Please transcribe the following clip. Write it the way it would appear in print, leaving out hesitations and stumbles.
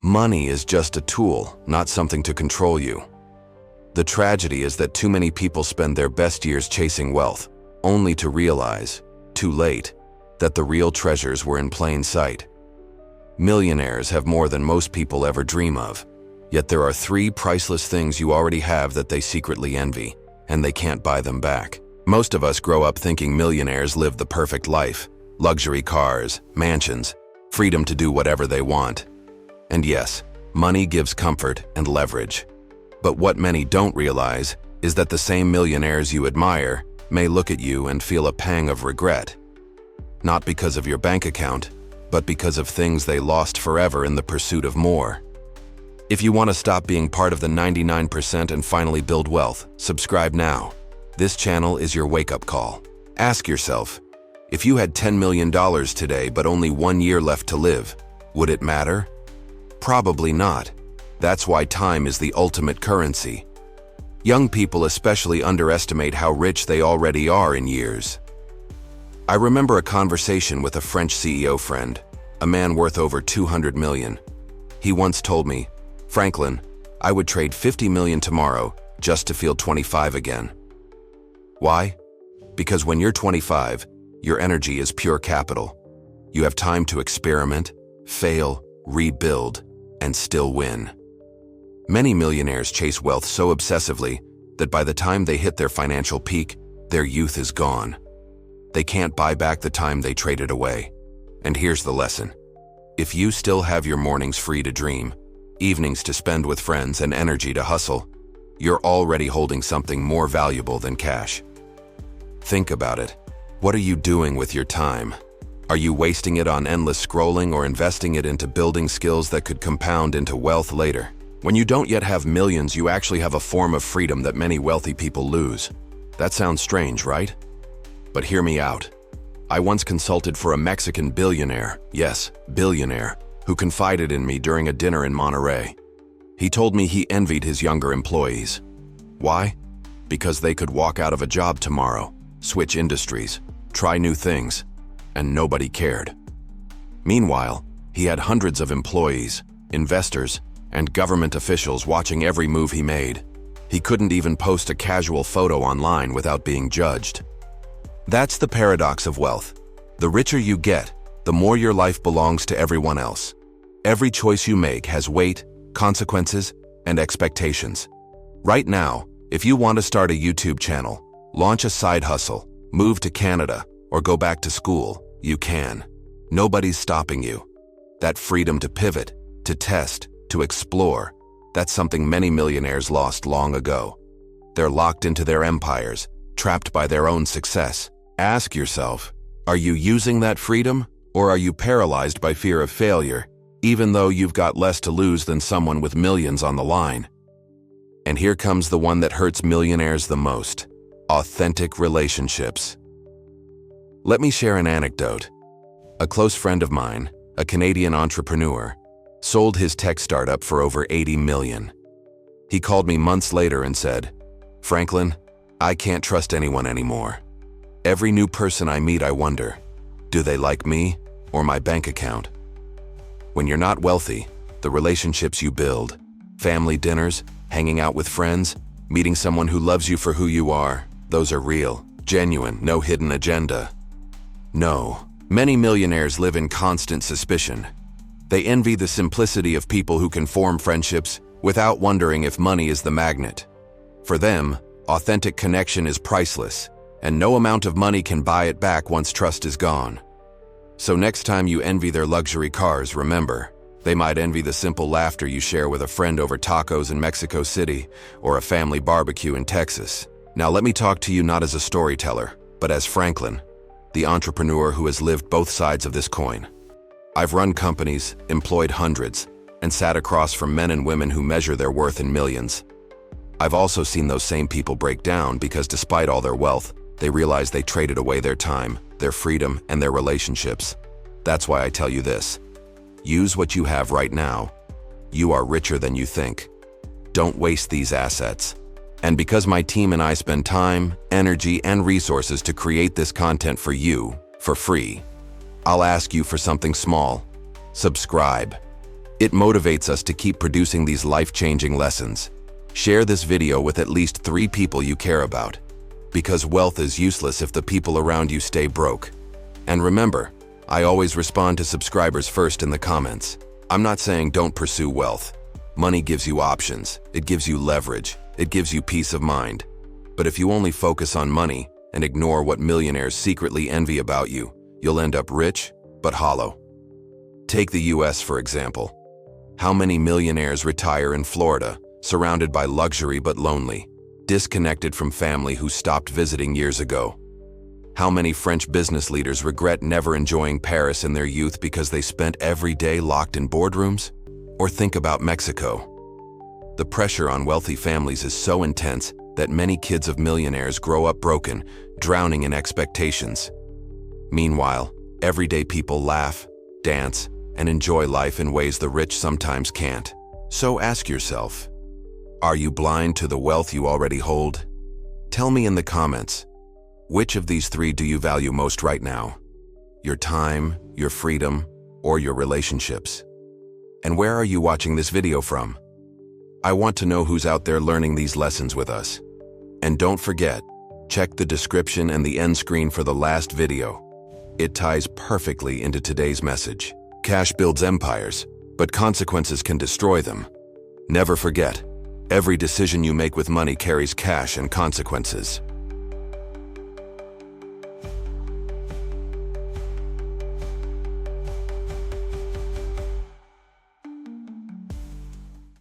Money is just a tool, not something to control you. The tragedy is that too many people spend their best years chasing wealth, only to realize, too late, that the real treasures were in plain sight. Millionaires have more than most people ever dream of, yet there are 3 priceless things you already have that they secretly envy, and they can't buy them back. Most of us grow up thinking millionaires live the perfect life: luxury cars, mansions, freedom to do whatever they want. And yes, money gives comfort and leverage. But what many don't realize is that the same millionaires you admire may look at you and feel a pang of regret. Not because of your bank account, but because of things they lost forever in the pursuit of more. If you want to stop being part of the 99% and finally build wealth, subscribe now. This channel is your wake-up call. Ask yourself, if you had $10 million today but only 1 year left to live, would it matter? Probably not. That's why time is the ultimate currency. Young people especially underestimate how rich they already are in years. I remember a conversation with a French CEO friend, a man worth over 200 million. He once told me, "Franklin, I would trade 50 million tomorrow just to feel 25 again." Why? Because when you're 25, your energy is pure capital. You have time to experiment, fail, rebuild, and still win. Many millionaires chase wealth so obsessively that by the time they hit their financial peak, their youth is gone. They can't buy back the time they traded away. And here's the lesson. If you still have your mornings free to dream, evenings to spend with friends, and energy to hustle, you're already holding something more valuable than cash. Think about it. What are you doing with your time? Are you wasting it on endless scrolling or investing it into building skills that could compound into wealth later? When you don't yet have millions, you actually have a form of freedom that many wealthy people lose. That sounds strange, right? But hear me out. I once consulted for a Mexican billionaire, yes, billionaire, who confided in me during a dinner in Monterey. He told me he envied his younger employees. Why? Because they could walk out of a job tomorrow, switch industries, try new things, and nobody cared. Meanwhile, he had hundreds of employees, investors, and government officials watching every move he made. He couldn't even post a casual photo online without being judged. That's the paradox of wealth. The richer you get, the more your life belongs to everyone else. Every choice you make has weight, consequences, and expectations. Right now, if you want to start a YouTube channel, launch a side hustle, move to Canada, or go back to school, you can. Nobody's stopping you. That freedom to pivot, to test, to explore, that's something many millionaires lost long ago. They're locked into their empires, trapped by their own success. Ask yourself, are you using that freedom, or are you paralyzed by fear of failure, even though you've got less to lose than someone with millions on the line? And here comes the one that hurts millionaires the most: authentic relationships. Let me share an anecdote. A close friend of mine, a Canadian entrepreneur, sold his tech startup for over 80 million. He called me months later and said, "Franklin, I can't trust anyone anymore. Every new person I meet, I wonder, do they like me or my bank account?" When you're not wealthy, the relationships you build, family dinners, hanging out with friends, meeting someone who loves you for who you are, those are real, genuine, no hidden agenda. No, many millionaires live in constant suspicion. They envy the simplicity of people who can form friendships without wondering if money is the magnet. For them, authentic connection is priceless, and no amount of money can buy it back once trust is gone. So next time you envy their luxury cars, remember, they might envy the simple laughter you share with a friend over tacos in Mexico City or a family barbecue in Texas. Now let me talk to you not as a storyteller, but as Franklin, the entrepreneur who has lived both sides of this coin. I've run companies, employed hundreds, and sat across from men and women who measure their worth in millions. I've also seen those same people break down because despite all their wealth, they realize they traded away their time, their freedom, and their relationships. That's why I tell you this. Use what you have right now. You are richer than you think. Don't waste these assets. And because my team and I spend time, energy, and resources to create this content for you, for free, I'll ask you for something small. Subscribe. It motivates us to keep producing these life-changing lessons. Share this video with at least 3 people you care about, because wealth is useless if the people around you stay broke. And remember, I always respond to subscribers first in the comments. I'm not saying don't pursue wealth. Money gives you options, it gives you leverage, it gives you peace of mind. But if you only focus on money and ignore what millionaires secretly envy about you, you'll end up rich, but hollow. Take the US, for example. How many millionaires retire in Florida, surrounded by luxury but lonely, disconnected from family who stopped visiting years ago? How many French business leaders regret never enjoying Paris in their youth because they spent every day locked in boardrooms? Or think about Mexico. The pressure on wealthy families is so intense that many kids of millionaires grow up broken, drowning in expectations. Meanwhile, everyday people laugh, dance, and enjoy life in ways the rich sometimes can't. So ask yourself, are you blind to the wealth you already hold? Tell me in the comments, which of these 3 do you value most right now? Your time, your freedom, or your relationships? And where are you watching this video from? I want to know who's out there learning these lessons with us. And don't forget, check the description and the end screen for the last video. It ties perfectly into today's message. Cash builds empires, but consequences can destroy them. Never forget, every decision you make with money carries cash and consequences.